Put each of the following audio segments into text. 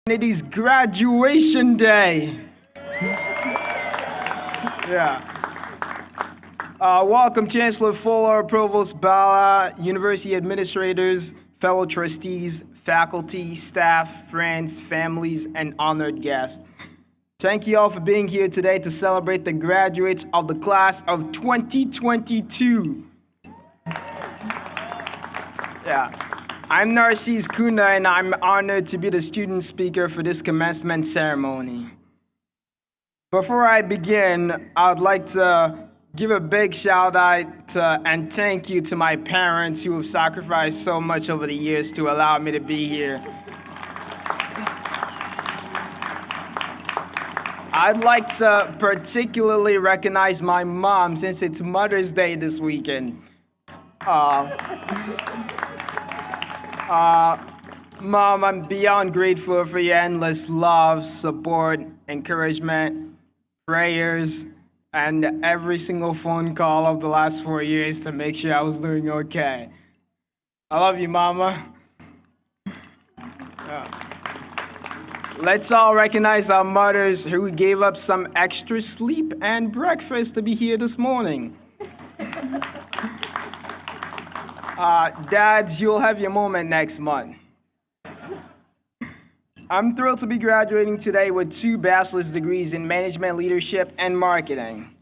It is graduation day. Yeah. Welcome, Chancellor Fuller, Provost Bala, university administrators, fellow trustees, faculty, staff, friends, families, and honored guests. Thank you all for being here today to celebrate the graduates of the class of 2022. Yeah. I'm Narcisse Kunda, and I'm honored to be the student speaker for this commencement ceremony. Before I begin, I'd like to give a big shout out and thank you to my parents who have sacrificed so much over the years to allow me to be here. I'd like to particularly recognize my mom since it's Mother's Day this weekend. Mom, I'm beyond grateful for your endless love, support, encouragement, prayers, and every single phone call of the last 4 years to make sure I was doing okay. I love you, Mama. Let's all recognize our mothers who gave up some extra sleep and breakfast to be here this morning. Dads, you'll have your moment next month. I'm thrilled to be graduating today with 2 bachelor's degrees in management, leadership, and marketing.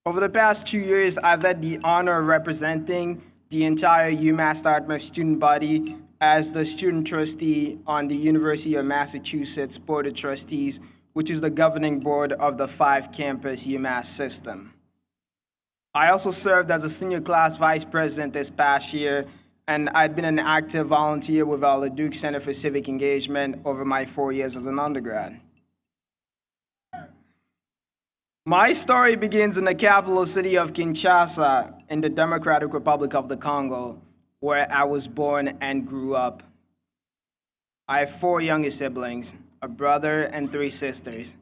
Over the past 2 years, I've had the honor of representing the entire UMass Dartmouth student body as the student trustee on the University of Massachusetts Board of Trustees, which is the governing board of the 5-campus UMass system. I also served as a senior class vice president this past year, and I'd been an active volunteer with our Leduc Center for Civic Engagement over my 4 years as an undergrad. My story begins in the capital city of Kinshasa in the Democratic Republic of the Congo, where I was born and grew up. I have 4 younger siblings, a brother and 3 sisters.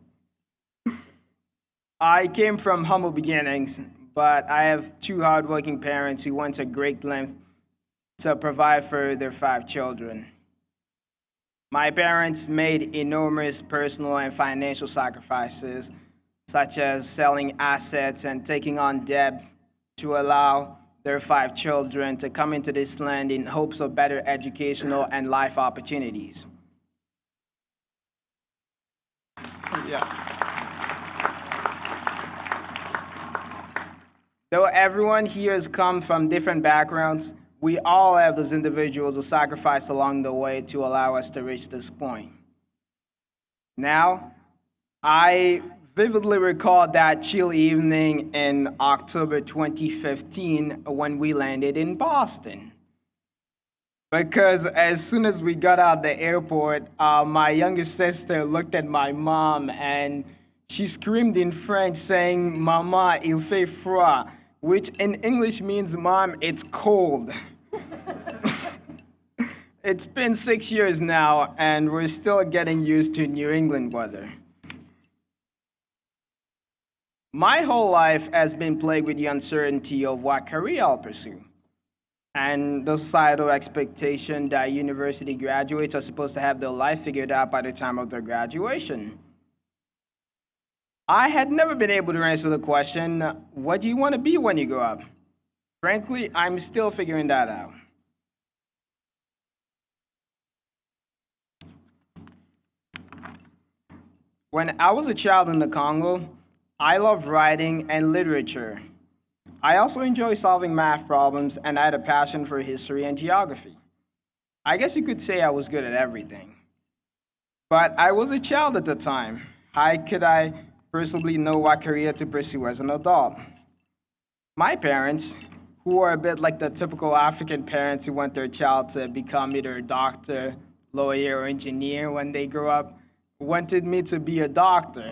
I came from humble beginnings, but I have 2 hardworking parents who went to great lengths to provide for their 5 children. My parents made enormous personal and financial sacrifices, such as selling assets and taking on debt to allow their 5 children to come into this land in hopes of better educational and life opportunities. Yeah. Though everyone here has come from different backgrounds, we all have those individuals who sacrificed along the way to allow us to reach this point. Now, I vividly recall that chill evening in October 2015 when we landed in Boston. Because as soon as we got out the airport, my younger sister looked at my mom and she screamed in French saying, "Maman, il fait froid," which in English means, "Mom, it's cold." It's been 6 years now, and we're still getting used to New England weather. My whole life has been plagued with the uncertainty of what career I'll pursue, and the societal expectation that university graduates are supposed to have their life figured out by the time of their graduation. I had never been able to answer the question, what do you want to be when you grow up? Frankly, I'm still figuring that out. When I was a child in the Congo, I loved writing and literature. I also enjoy solving math problems, and I had a passion for history and geography. I guess you could say I was good at everything. But I was a child at the time. How could I possibly know what career to pursue as an adult? My parents, who are a bit like the typical African parents who want their child to become either a doctor, lawyer, or engineer when they grow up, wanted me to be a doctor.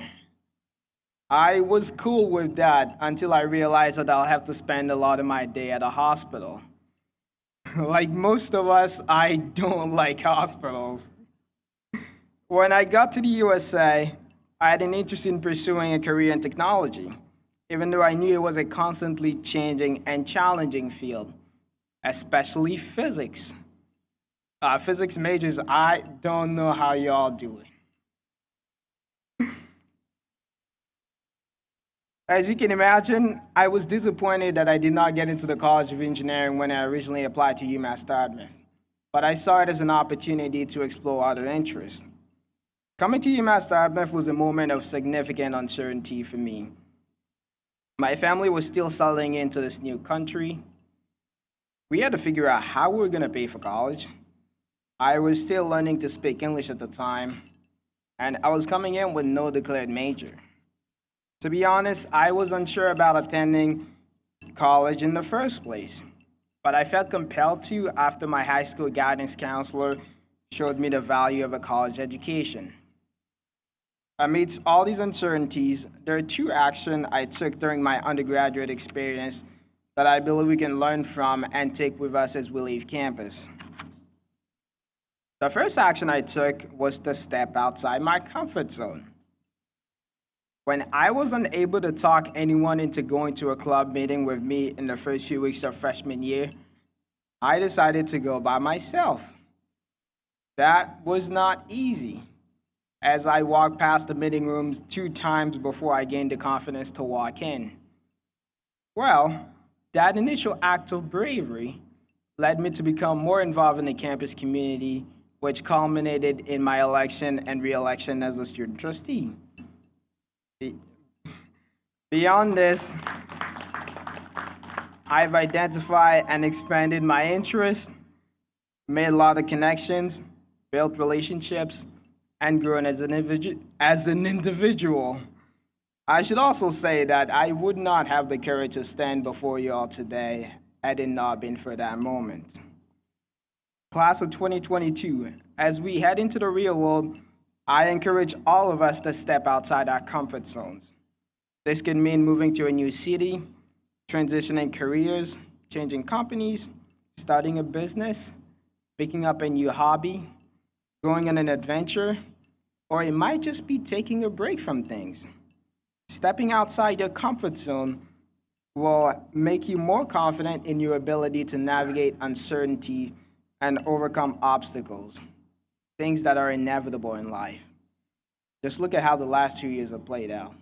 I was cool with that until I realized that I'll have to spend a lot of my day at a hospital. Like most of us, I don't like hospitals. When I got to the USA, I had an interest in pursuing a career in technology, even though I knew it was a constantly changing and challenging field, especially physics. Physics majors, I don't know how y'all do it. As you can imagine, I was disappointed that I did not get into the College of Engineering when I originally applied to UMass Dartmouth, but I saw it as an opportunity to explore other interests. Coming to UMass Dartmouth was a moment of significant uncertainty for me. My family was still settling into this new country. We had to figure out how we were going to pay for college. I was still learning to speak English at the time, and I was coming in with no declared major. To be honest, I was unsure about attending college in the first place, but I felt compelled to after my high school guidance counselor showed me the value of a college education. Amidst all these uncertainties, there are two actions I took during my undergraduate experience that I believe we can learn from and take with us as we leave campus. The first action I took was to step outside my comfort zone. When I was unable to talk anyone into going to a club meeting with me in the first few weeks of freshman year, I decided to go by myself. That was not easy, as I walked past the meeting rooms 2 times before I gained the confidence to walk in. Well, that initial act of bravery led me to become more involved in the campus community, which culminated in my election and re-election as a student trustee. Beyond this, I've identified and expanded my interests, made a lot of connections, built relationships, and grown as an individual. I should also say that I would not have the courage to stand before you all today had it not been for that moment. Class of 2022, as we head into the real world, I encourage all of us to step outside our comfort zones. This could mean moving to a new city, transitioning careers, changing companies, starting a business, picking up a new hobby, going on an adventure, or it might just be taking a break from things. Stepping outside your comfort zone will make you more confident in your ability to navigate uncertainty and overcome obstacles, things that are inevitable in life. Just look at how the last 2 years have played out.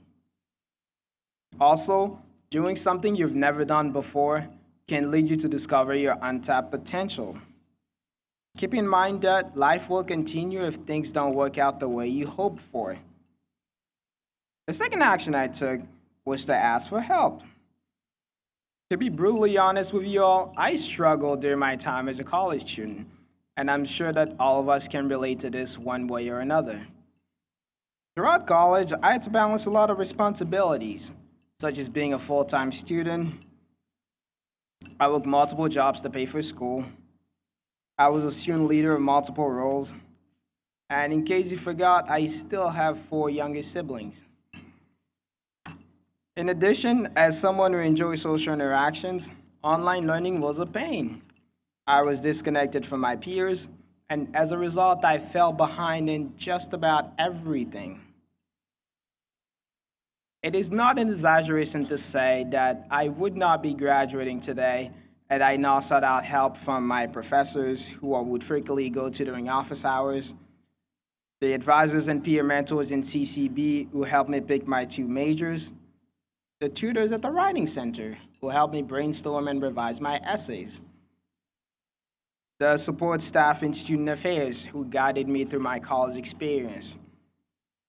Also, doing something you've never done before can lead you to discover your untapped potential. Keep in mind that life will continue if things don't work out the way you hoped for. The second action I took was to ask for help. To be brutally honest with you all, I struggled during my time as a college student, and I'm sure that all of us can relate to this one way or another. Throughout college, I had to balance a lot of responsibilities, such as being a full-time student. I worked multiple jobs to pay for school. I was a student leader of multiple roles. And in case you forgot, I still have 4 younger siblings. In addition, as someone who enjoys social interactions, online learning was a pain. I was disconnected from my peers, and as a result, I fell behind in just about everything. It is not an exaggeration to say that I would not be graduating today had I not sought out help from my professors who I would frequently go to during office hours, the advisors and peer mentors in CCB who helped me pick my 2 majors, the tutors at the writing center who helped me brainstorm and revise my essays, the support staff in student affairs who guided me through my college experience,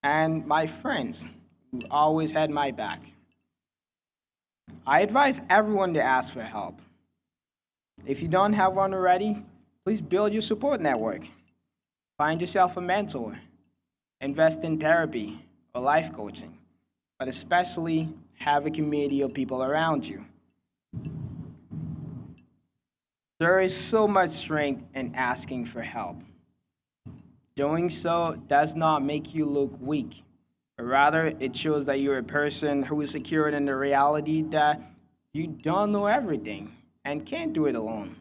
and my friends who always had my back. I advise everyone to ask for help. If you don't have one already, please build your support network. Find yourself a mentor. Invest in therapy or life coaching, but especially have a community of people around you. There is so much strength in asking for help. Doing so does not make you look weak. Rather, it shows that you're a person who is secure in the reality that you don't know everything and can't do it alone.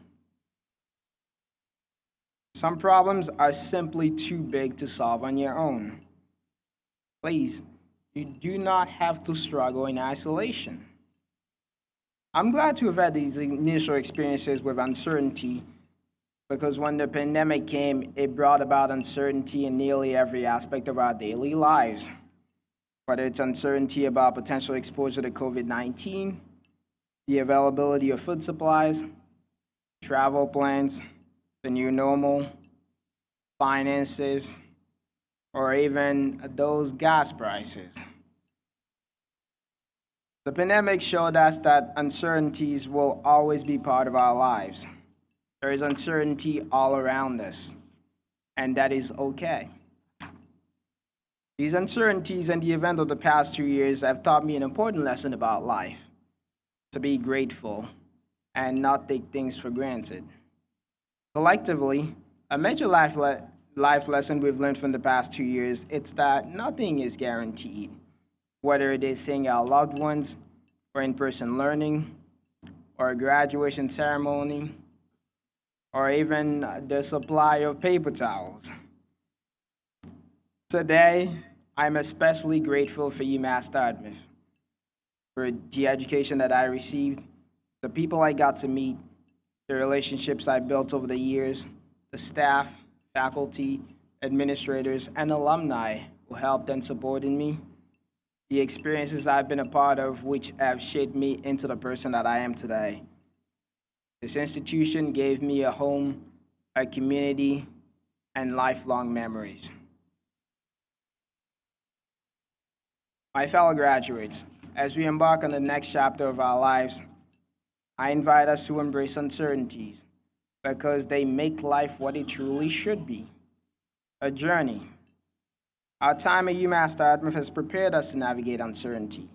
Some problems are simply too big to solve on your own. Please, you do not have to struggle in isolation. I'm glad to have had these initial experiences with uncertainty because when the pandemic came, it brought about uncertainty in nearly every aspect of our daily lives. whether it's uncertainty about potential exposure to COVID-19, the availability of food supplies, travel plans, the new normal, finances, or even those gas prices. The pandemic showed us that uncertainties will always be part of our lives. There is uncertainty all around us, and that is okay. These uncertainties and the event of the past 2 years have taught me an important lesson about life: to be grateful and not take things for granted. Collectively, a major life lesson we've learned from the past 2 years is that nothing is guaranteed, whether it is seeing our loved ones, or in-person learning, or a graduation ceremony, or even the supply of paper towels. Today, I'm especially grateful for UMass Dartmouth, for the education that I received, the people I got to meet, the relationships I built over the years, the staff, faculty, administrators, and alumni who helped and supported me, the experiences I've been a part of which have shaped me into the person that I am today. This institution gave me a home, a community, and lifelong memories. My fellow graduates, as we embark on the next chapter of our lives, I invite us to embrace uncertainties because they make life what it truly should be: a journey. Our time at UMass Dartmouth has prepared us to navigate uncertainty.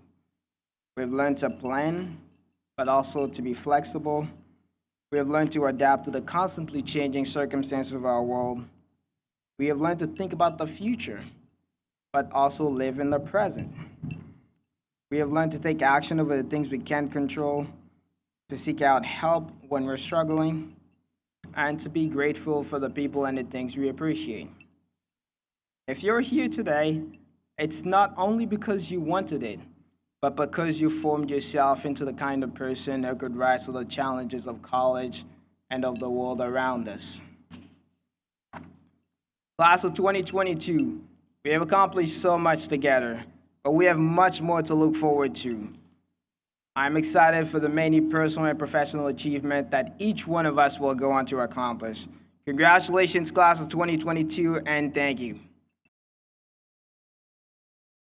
We've learned to plan, but also to be flexible. We have learned to adapt to the constantly changing circumstances of our world. We have learned to think about the future, but also live in the present. We have learned to take action over the things we can't control, to seek out help when we're struggling, and to be grateful for the people and the things we appreciate. If you're here today, it's not only because you wanted it, but because you formed yourself into the kind of person who could rise to the challenges of college and of the world around us. Class of 2022, we have accomplished so much together, but we have much more to look forward to. I'm excited for the many personal and professional achievements that each one of us will go on to accomplish. Congratulations, class of 2022, and thank you.